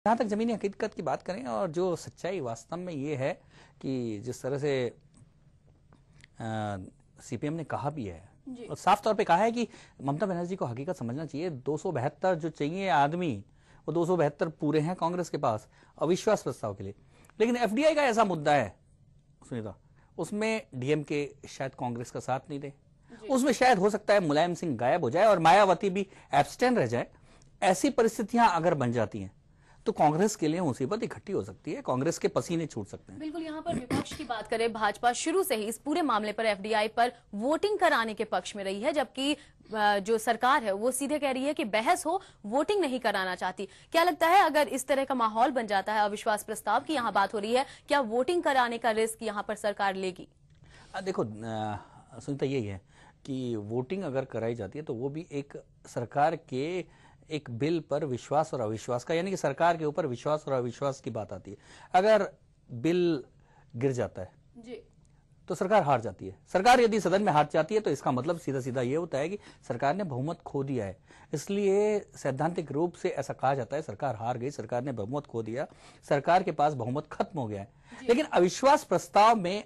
जहाँ तक ज़मीनी हकीकत की बात करें और जो सच्चाई वास्तव में ये है कि जिस तरह से सीपीएम ने कहा भी है और साफ तौर पे कहा है कि ममता बनर्जी को हकीकत समझना चाहिए। 272 जो चाहिए आदमी, वो 272 पूरे हैं कांग्रेस के पास अविश्वास प्रस्ताव के लिए। लेकिन एफडीआई का ऐसा मुद्दा है सुनीता, उसमें डीएमके शायद कांग्रेस का साथ नहीं दे, उसमें शायद हो सकता है मुलायम सिंह गायब हो जाए और मायावती भी एब्सटेन रह जाए। ऐसी परिस्थितियां अगर बन जाती हैं तो कांग्रेस के लिए मुसीबत इकट्ठी हो सकती है, कांग्रेस के पसीने छूट सकते हैं। बिल्कुल, यहाँ पर विपक्ष की बात करें, भाजपा शुरू से ही इस पूरे मामले पर एफडीआई पर वोटिंग कराने के पक्ष में रही है, जबकि जो सरकार है वो सीधे कह रही है कि बहस हो, वोटिंग नहीं कराना चाहती। क्या लगता है अगर इस तरह का माहौल बन जाता है, अविश्वास प्रस्ताव की यहाँ बात हो रही है, क्या वोटिंग कराने का रिस्क यहाँ पर सरकार लेगी? देखो सुनीता, यही है कि वोटिंग अगर कराई जाती है तो वो भी एक सरकार के एक बिल पर विश्वास और अविश्वास का, यानी कि सरकार के ऊपर विश्वास और अविश्वास की बात आती है। अगर बिल गिर जाता है जी, तो सरकार हार जाती है। सरकार यदि सदन में हार जाती है तो इसका मतलब सीधा सीधा ये होता है कि सरकार ने बहुमत खो दिया है। इसलिए सैद्धांतिक रूप से ऐसा कहा जाता है सरकार हार गई, सरकार ने बहुमत खो दिया, सरकार के पास बहुमत खत्म हो गया है। लेकिन अविश्वास प्रस्ताव में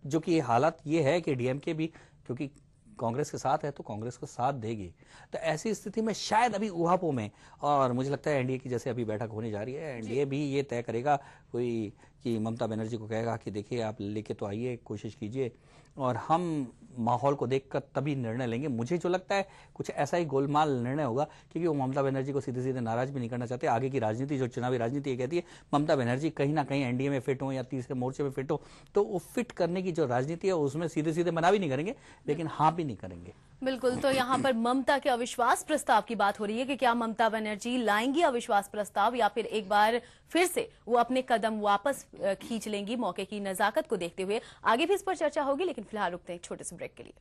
जो कि हालत ये है कि डीएमके भी क्योंकि कांग्रेस के साथ है तो कांग्रेस को साथ देगी, तो ऐसी स्थिति में शायद अभी ऊहापों में, और मुझे लगता है एनडीए की जैसे अभी बैठक होने जा रही है, एनडीए भी ये तय करेगा कोई कि ममता बनर्जी को कहेगा कि देखिए आप लेके तो आइए, कोशिश कीजिए और हम माहौल को देखकर तभी निर्णय लेंगे। मुझे जो लगता है कुछ ऐसा ही गोलमाल निर्णय होगा, क्योंकि वो ममता बनर्जी को सीधे सीधे नाराज भी नहीं करना चाहते। आगे की राजनीति, जो चुनावी राजनीति, ये कहती है ममता बनर्जी कहीं ना कहीं एनडीए में फिट हो या तीसरे मोर्चे में फिट हो, तो वो फिट करने की जो राजनीति है उसमें सीधे सीधे मना भी नहीं करेंगे, लेकिन हाँ भी नहीं करेंगे। बिल्कुल, तो यहाँ पर ममता के अविश्वास प्रस्ताव की बात हो रही है कि क्या ममता बनर्जी लाएंगी अविश्वास प्रस्ताव या फिर एक बार फिर से वो अपने कदम वापस खींच लेंगी मौके की नजाकत को देखते हुए। आगे भी इस पर चर्चा होगी, लेकिन फिलहाल रुकते हैं एक छोटे से ब्रेक के लिए।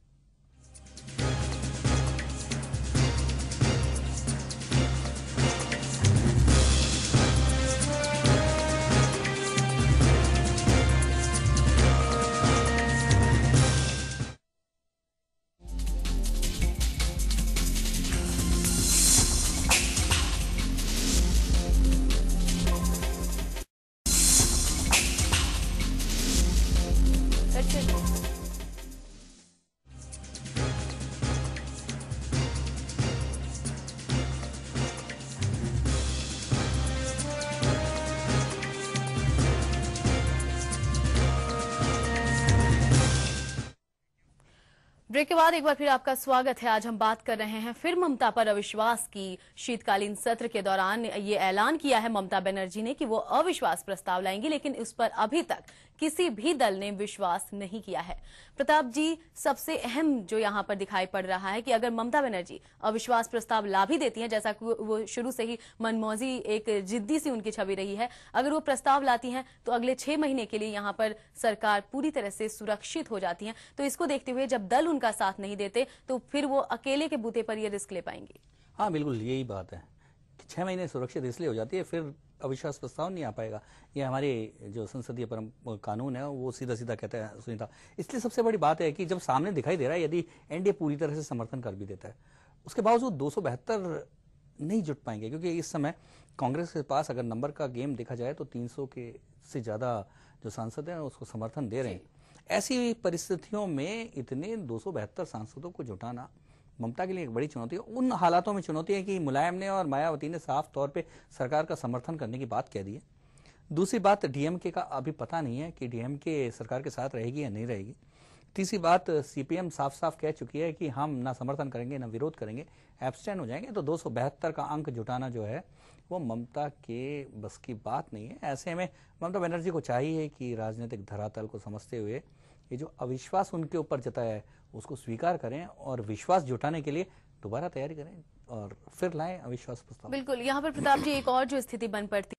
ब्रेक के बाद एक बार फिर आपका स्वागत है। आज हम बात कर रहे हैं फिर ममता पर अविश्वास की। शीतकालीन सत्र के दौरान ये ऐलान किया है ममता बनर्जी ने कि वो अविश्वास प्रस्ताव लाएंगी, लेकिन इस पर अभी तक किसी भी दल ने विश्वास नहीं किया है। प्रताप जी, सबसे अहम जो यहाँ पर दिखाई पड़ रहा है कि अगर ममता बनर्जी अविश्वास प्रस्ताव ला भी देती हैं, जैसा कि वो शुरू से ही मनमौजी एक जिद्दी सी उनकी छवि रही है, अगर वो प्रस्ताव लाती हैं तो अगले 6 महीने के लिए यहाँ पर सरकार पूरी तरह से सुरक्षित हो जाती है। तो इसको देखते हुए जब दल का साथ नहीं देते तो फिर वो अकेले के बूते पर ये रिस्क ले पाएंगे। हाँ बिल्कुल, यही बात है कि 6 महीने सुरक्षित इसलिए हो जाती है, फिर अविश्वास प्रस्ताव नहीं आ पाएगा। ये हमारे जो संसदीय कानून है वो सीधा सीधा कहता है सुनीता। इसलिए सबसे बड़ी बात है कि जब सामने दिखाई दे रहा है यदि एनडीए पूरी तरह से समर्थन कर भी देता है, उसके बावजूद 272 नहीं जुट पाएंगे, क्योंकि इस समय कांग्रेस के पास अगर नंबर का गेम देखा जाए तो 300 के से ज्यादा जो सांसद हैं उसको समर्थन दे रहे हैं। ऐसी परिस्थितियों में इतने 272 सांसदों को जुटाना ममता के लिए एक बड़ी चुनौती है। उन हालातों में चुनौती है कि मुलायम ने और मायावती ने साफ तौर पे सरकार का समर्थन करने की बात कह दी है। दूसरी बात, डीएमके का अभी पता नहीं है कि डीएमके सरकार के साथ रहेगी या नहीं रहेगी। तीसरी बात, सीपीएम साफ साफ कह चुकी है कि हम ना समर्थन करेंगे ना विरोध करेंगे, एब्सटेन हो जाएंगे। तो 272 का अंक जुटाना जो है वो ममता के बस की बात नहीं है। ऐसे में ममता बनर्जी को चाहिए कि राजनीतिक धरातल को समझते हुए ये जो अविश्वास उनके ऊपर जताया है उसको स्वीकार करें और विश्वास जुटाने के लिए दोबारा तैयारी करें और फिर लाएं अविश्वास प्रस्ताव। बिल्कुल, यहाँ पर प्रताप जी एक और जो स्थिति बन पड़ती